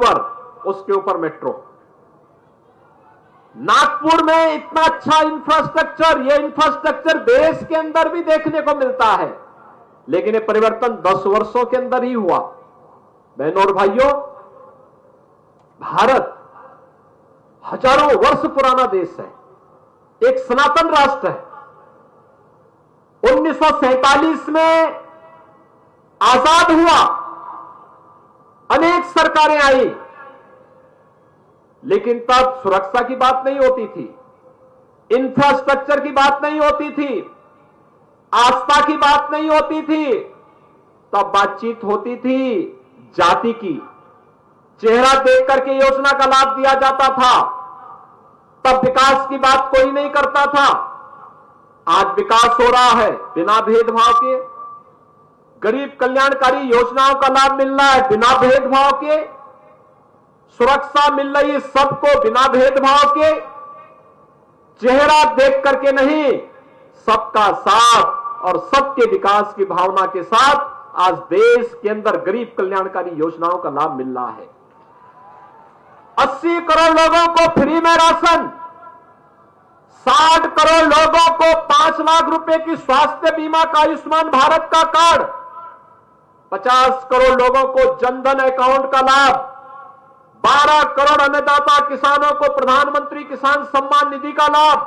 Flyover, उसके ऊपर metro. Nagpur में इतना अच्छा इंफ्रास्ट्रक्चर, ये इंफ्रास्ट्रक्चर देश के अंदर भी देखने को मिलता है, लेकिन ये परिवर्तन 10 वर्षों के अंदर ही हुआ। बहनों और भाइयों, भारत हजारों वर्ष पुराना देश है, एक सनातन राष्ट्र है। 1947 में आजाद हुआ, अनेक सरकारें आई, लेकिन तब सुरक्षा की बात नहीं होती थी, इंफ्रास्ट्रक्चर की बात नहीं होती थी, आस्था की बात नहीं होती थी। तब बातचीत होती थी जाति की, चेहरा देख करके योजना का लाभ दिया जाता था। तब विकास की बात कोई नहीं करता था। आज विकास हो रहा है बिना भेदभाव के, गरीब कल्याणकारी योजनाओं का लाभ मिल रहा है बिना भेदभाव के, सुरक्षा मिल रही है सबको बिना भेदभाव के, चेहरा देख करके नहीं, सबका साथ और सबके विकास की भावना के साथ आज देश के अंदर गरीब कल्याणकारी योजनाओं का लाभ मिल रहा है। 80 करोड़ लोगों को फ्री में राशन, 60 करोड़ लोगों को 5 लाख रुपए की स्वास्थ्य बीमा का आयुष्मान भारत का कार्ड, 50 करोड़ लोगों को जनधन अकाउंट का लाभ, 12 करोड़ अन्नदाता किसानों को प्रधानमंत्री किसान सम्मान निधि का लाभ,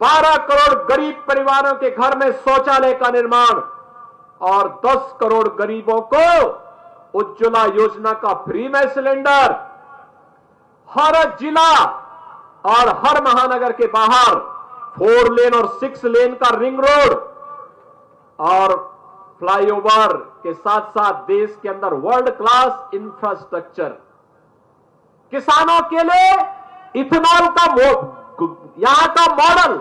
12 करोड़ गरीब परिवारों के घर में शौचालय का निर्माण और 10 करोड़ गरीबों को उज्ज्वला योजना का फ्री में सिलेंडर। हर जिला और हर महानगर के बाहर 4 लेन और 6 लेन का रिंग रोड और फ्लाईओवर के साथ साथ देश के अंदर वर्ल्ड क्लास इंफ्रास्ट्रक्चर। किसानों के लिए इथेनॉल का यहां का मॉडल,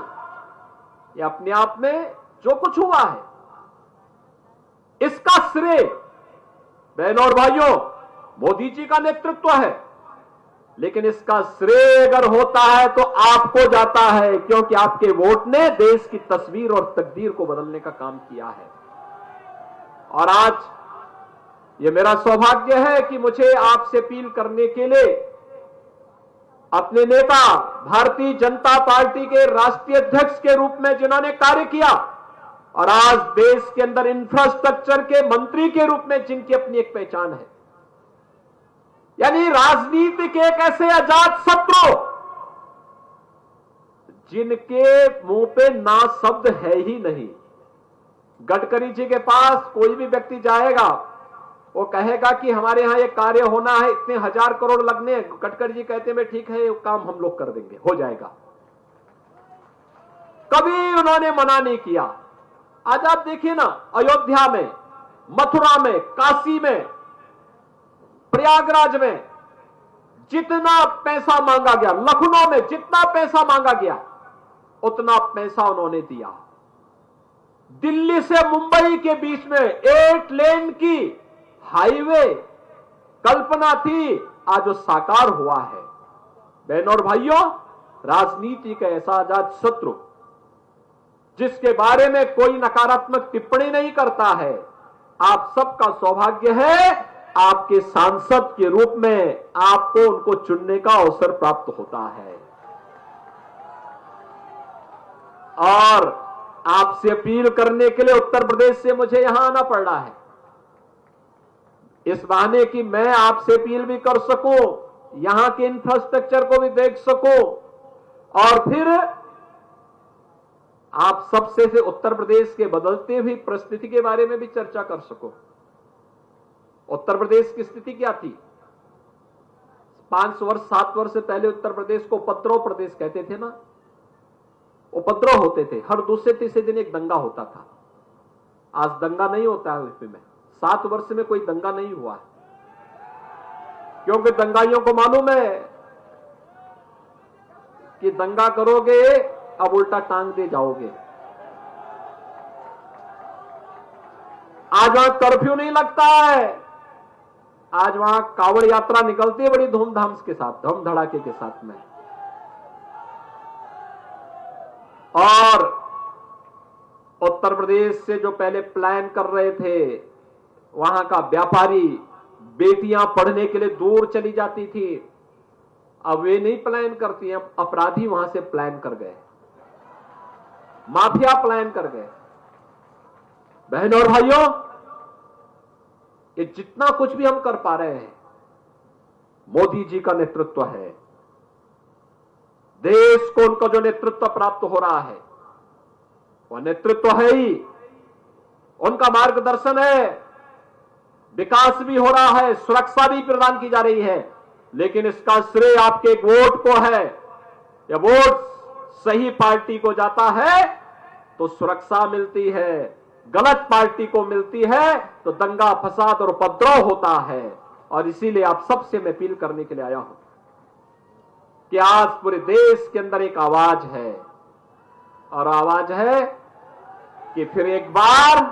ये अपने आप में जो कुछ हुआ है, इसका श्रेय बहनों और भाइयों मोदी जी का नेतृत्व है, लेकिन इसका श्रेय अगर होता है तो आपको जाता है, क्योंकि आपके वोट ने देश की तस्वीर और तकदीर को बदलने का काम किया है। और आज ये मेरा सौभाग्य है कि मुझे आपसे अपील करने के लिए अपने नेता भारतीय जनता पार्टी के राष्ट्रीय अध्यक्ष के रूप में जिन्होंने कार्य किया और आज देश के अंदर इंफ्रास्ट्रक्चर के मंत्री के रूप में जिनकी अपनी एक पहचान है, यानी राजनीति के एक ऐसे अजात शत्रु जिनके मुंह पे ना शब्द है ही नहीं। गडकरी जी के पास कोई भी व्यक्ति जाएगा, वो कहेगा कि हमारे यहां ये कार्य होना है, इतने 1000 करोड़ लगने, गडकरी जी कहते हैं ठीक है, ये काम हम लोग कर देंगे, हो जाएगा। कभी उन्होंने मना नहीं किया। आज आप देखिए ना, अयोध्या में, मथुरा में, काशी में, प्रयागराज में जितना पैसा मांगा गया, लखनऊ में जितना पैसा मांगा गया उतना पैसा उन्होंने दिया। दिल्ली से मुंबई के बीच में 8 लेन की हाईवे कल्पना थी, आज वो साकार हुआ है। बहनों और भाइयों, राजनीति का ऐसा आजाद शत्रु जिसके बारे में कोई नकारात्मक टिप्पणी नहीं करता है, आप सबका सौभाग्य है आपके सांसद के रूप में आपको उनको चुनने का अवसर प्राप्त होता है। और आपसे अपील करने के लिए उत्तर प्रदेश से मुझे यहां आना पड़ रहा है, इस बहाने कि मैं आपसे अपील भी कर सकूं, यहां के इंफ्रास्ट्रक्चर को भी देख सकूं और फिर आप सबसे से उत्तर प्रदेश के बदलते हुई परिस्थिति के बारे में भी चर्चा कर सको। उत्तर प्रदेश की स्थिति क्या थी? 5 वर्ष 7 वर्ष से पहले उत्तर प्रदेश को उपद्रव प्रदेश कहते थे ना, उपद्रव होते थे, हर दूसरे तीसरे दिन एक दंगा होता था। आज दंगा नहीं होता है यूपी में, 7 वर्ष में कोई दंगा नहीं हुआ है, क्योंकि दंगाइयों को मालूम है कि दंगा करोगे अब उल्टा टांग दे जाओगे। आज वहां कर्फ्यू नहीं लगता है, आज वहां कावड़ यात्रा निकलती है बड़ी धूमधाम के साथ, धम धड़ाके के साथ में। और उत्तर प्रदेश से जो पहले प्लान कर रहे थे, वहां का व्यापारी बेटियां पढ़ने के लिए दूर चली जाती थी। अब वे नहीं प्लान करती हैं, अपराधी वहां से प्लान कर गए, माफिया प्लान कर गए। बहनों और भाइयों, ये जितना कुछ भी हम कर पा रहे हैं, मोदी जी का नेतृत्व है। देश को उनका जो नेतृत्व प्राप्त हो रहा है, वह नेतृत्व है ही, उनका मार्गदर्शन है। विकास भी हो रहा है, सुरक्षा भी प्रदान की जा रही है, लेकिन इसका श्रेय आपके एक वोट को है। यह वोट सही पार्टी को जाता है तो सुरक्षा मिलती है, गलत पार्टी को मिलती है तो दंगा फसाद और उपद्रव होता है। और इसीलिए आप सबसे मैं अपील करने के लिए आया हूं कि आज पूरे देश के अंदर एक आवाज है, और आवाज है कि फिर एक बार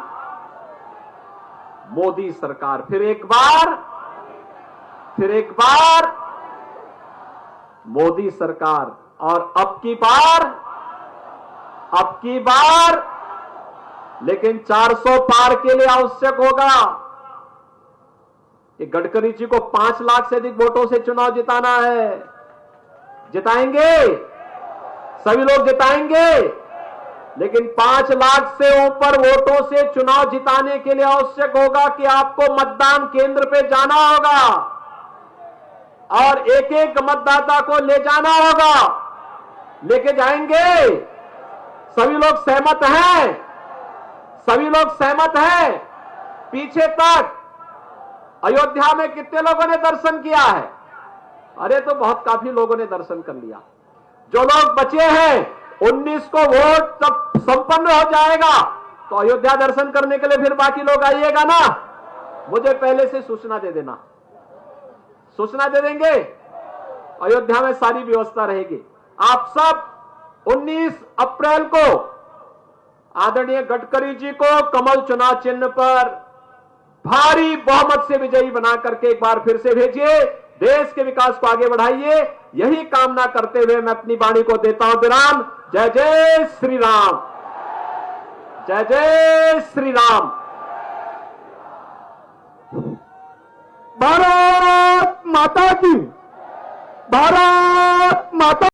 मोदी सरकार, फिर एक बार मोदी सरकार। और अब की बार लेकिन 400 पार के लिए आवश्यक होगा कि गडकरी जी को 5 लाख से अधिक वोटों से चुनाव जिताना है। जिताएंगे, सभी लोग जिताएंगे, लेकिन 5 लाख से ऊपर वोटों से चुनाव जिताने के लिए आवश्यक होगा कि आपको मतदान केंद्र पे जाना होगा और एक एक मतदाता को ले जाना होगा। लेके जाएंगे? सभी लोग सहमत हैं? सभी लोग सहमत हैं? पीछे तक अयोध्या में कितने लोगों ने दर्शन किया है? अरे तो बहुत काफी लोगों ने दर्शन कर लिया। जो लोग बचे हैं, 19 को वोट जब संपन्न हो जाएगा तो अयोध्या दर्शन करने के लिए फिर बाकी लोग आइएगा ना। मुझे पहले से सूचना दे देना, सूचना दे देंगे। अयोध्या में सारी व्यवस्था रहेगी। आप सब 19 अप्रैल को आदरणीय गडकरी जी को कमल चुनाव चिन्ह पर भारी बहुमत से विजयी बना करके एक बार फिर से भेजिए। देश के विकास को आगे बढ़ाइए। यही कामना करते हुए मैं अपनी वाणी को देता हूं विराम। जय जय श्री राम, जय जय श्री राम। भारत माता की, भारत माता